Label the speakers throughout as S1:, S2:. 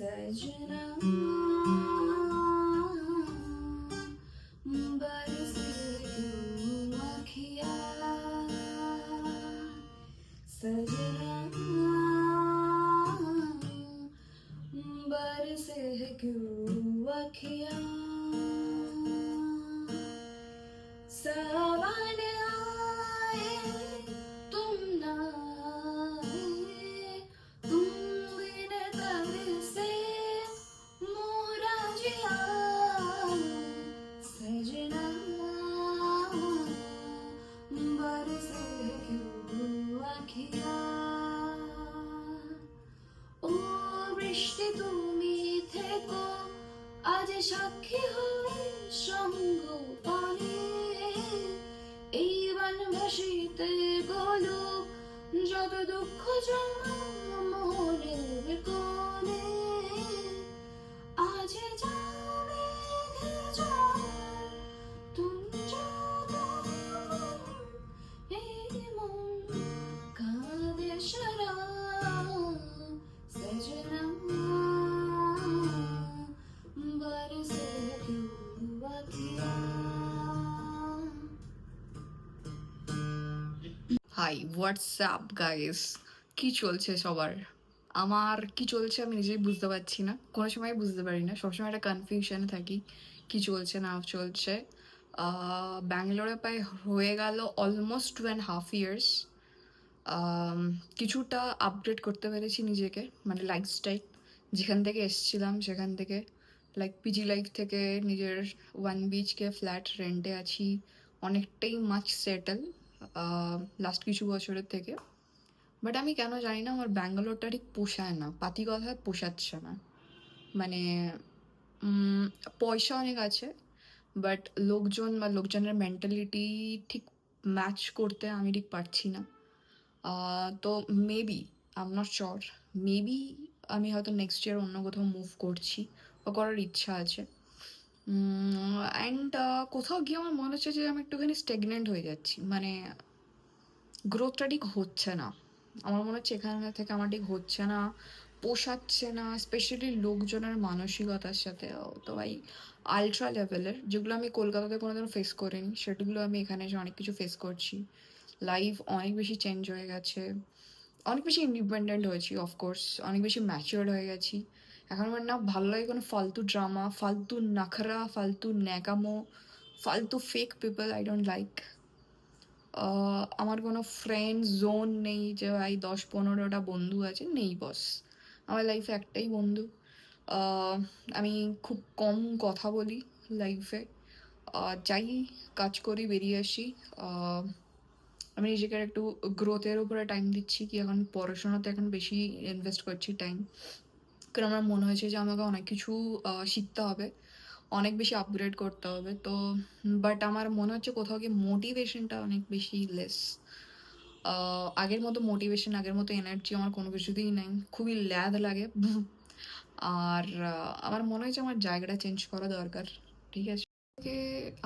S1: सजना बरसे क्यों अखियाँ सजना बरसे क्यों अखियाँ सावन आए तुम ना आए तुम बिन तरसे मोरा जिया सजना बरसे क्यों अखियाँ ও বৃষ্টি তুমি থেকো আজ সাক্ষী হয়ে সঙ্গ পানে এই বনবাসীতে গোলক যত দুঃখ জমা মনের কোণে আজ যাবে যায় তুমি যাবে এই মন কাঁদে সারা सजना बरसे क्यों अखियाँ
S2: হাই হোয়াটসঅ্যাপ গাইস, কি চলছে সবার? আমার কি চলছে আমি নিজেই বুঝতে পারছি না, কোনো সময় বুঝতে পারি না, সবসময় একটা কনফিউশনে থাকি কি চলছে না চলছে। ব্যাঙ্গালোরে প্রায় হয়ে গেল অলমোস্ট 2.5 years। কিছুটা আপডেট করতে পেরেছি নিজেকে, মানে লাইফস্টাইল যেখান থেকে এসেছিলাম সেখান থেকে, লাইক পিজি লাইফ থেকে নিজের 1 BHK ফ্ল্যাট রেন্টে আছি, অনেকটাই মাচ সেটেল লাস্ট কিছু বছরের থেকে। বাট আমি কেন জানি না আমার ব্যাঙ্গালোরটা ঠিক পোষায় না, পাতি কথায় পোষাচ্ছে না। মানে পয়সা অনেক আছে, বাট লোকজন বা লোকজনের মেন্টালিটি ঠিক ম্যাচ করতে আমি ঠিক পারছি না। তো maybe I am not sure, maybe আমি হয়তো নেক্সট ইয়ার অন্য কোথাও মুভ করছি বা করার ইচ্ছা আছে। অ্যান্ড কোথাও গিয়ে আমার মনে হচ্ছে যে আমি একটুখানি স্টেগনেন্ট হয়ে যাচ্ছি, মানে গ্রোথটা ঠিক হচ্ছে না। আমার মনে হচ্ছে এখানে থেকে আমার ঠিক হচ্ছে না, পোষাচ্ছে না, স্পেশালি লোকজনের মানসিকতার সাথে। তো ভাই আলট্রা লেভেলের, যেগুলো আমি কলকাতাতে কোনোদিনও ফেস করিনি, সেগুলো আমি এখানে এসে অনেক কিছু ফেস করছি। লাইফ অনেক বেশি চেঞ্জ হয়ে গেছে, অনেক বেশি ইন্ডিপেন্ডেন্ট হয়েছি, অফকোর্স অনেক বেশি ম্যাচিওর্ড হয়ে গেছি। এখন আমার না ভালো লাগে কোনো ফালতু ড্রামা, ফালতু নাখরা, ফালতু ন্যাকামো, ফালতু fake people I don't like. আমার কোনো ফ্রেন্ড জোন নেই যে ভাই 10-15টা বন্ধু আছে, নেই বস। আমার লাইফে একটাই বন্ধু। আমি খুব কম কথা বলি লাইফে, যাই কাজ করি বেরিয়ে আসি। আমি নিজেকে একটু গ্রোথের উপরে টাইম দিচ্ছি, কি এখন পড়াশোনাতে এখন বেশি ইনভেস্ট করছি টাইম, কারণ আমার মনে হয়েছে যে আমাকে অনেক কিছু শিখতে হবে, অনেক বেশি আপগ্রেড করতে হবে। তো বাট আমার মনে হচ্ছে কোথাও গিয়ে মোটিভেশনটা অনেক বেশি লেস। আগের মতো মোটিভেশন, আগের মতো এনার্জি আমার কোনো কিছুতেই নেই, খুবই ল্যাদ লাগে। আর আমার মনে হয়েছে আমার জায়গাটা চেঞ্জ করা দরকার। ঠিক আছে,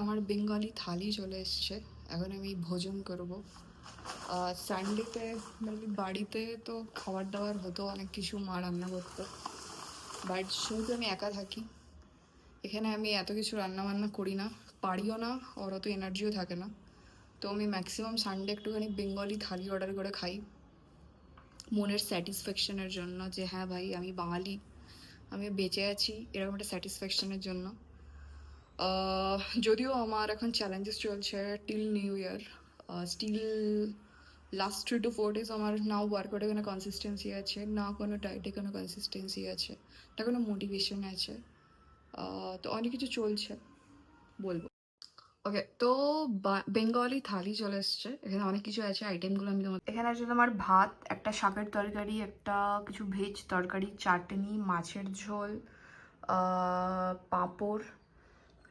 S2: আমার বেঙ্গলি থালি চলে এসছে, এখন আমি ভোজন করব। সানডেতে মানে বাড়িতে তো খাবার দাবার হতো অনেক কিছু, মা রান্না করতো, বাট যেহেতু আমি একা থাকি এখানে, আমি এত কিছু রান্না বান্না করি না, পারিও না, ওর অত এনার্জিও থাকে না। তো আমি ম্যাক্সিমাম সানডে একটুখানি বেঙ্গলি থালি অর্ডার করে খাই, মনের স্যাটিসফ্যাকশনের জন্য, যে হ্যাঁ ভাই আমি বাঙালি, আমি বেঁচে আছি, এরকম একটা স্যাটিসফ্যাকশনের জন্য। যদিও আমার এখন চ্যালেঞ্জেস চলছে till new year, still last 3 to 4 days আমার নাও ওয়ার্কআউটে কোনো কনসিস্টেন্সি আছে না, কোনো ডায়েটে কোনো কনসিস্টেন্সি আছে না, কোনো মোটিভেশন আছে। তো অনেক কিছু চলছে বলবো। ওকে, তো বেঙ্গলি থালি চলে এসছে, এখানে অনেক কিছু আছে, আইটেমগুলো আমি তোমার এখানে আছে। তোমার ভাত, একটা শাকের তরকারি, একটা কিছু ভেজ তরকারি, চাটনি, মাছের ঝোল, পাঁপড়,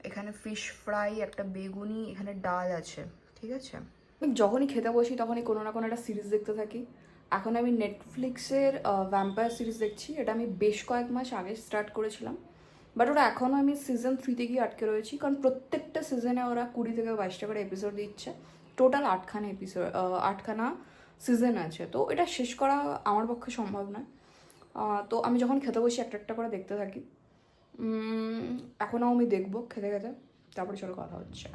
S2: এখানে ফিশ ফ্রাই, একটা বেগুনি, এখানে ডাল আছে। ঠিক আছে, আমি যখনই খেতে বসি তখনই কোনো না কোনো একটা সিরিজ দেখতে থাকি। এখন আমি নেটফ্লিক্সের ভ্যাম্পায়ার সিরিজ দেখছি, এটা আমি বেশ কয়েক মাস আগে স্টার্ট করেছিলাম, বাট ওটা এখনও আমি সিজন 3-তে গিয়ে আটকে রয়েছি, কারণ প্রত্যেকটা সিজনে ওরা 20 থেকে 22টা করে এপিসোড দিচ্ছে, টোটাল 8খানা এপিসোড, 8খানা সিজন আছে, তো এটা শেষ করা আমার পক্ষে সম্ভব নয়। তো আমি যখন খেতে বসি একটা একটা করে দেখতে থাকি। এখনও আমি দেখবো খেতে খেতে, তারপরে চলো কথা হচ্ছে।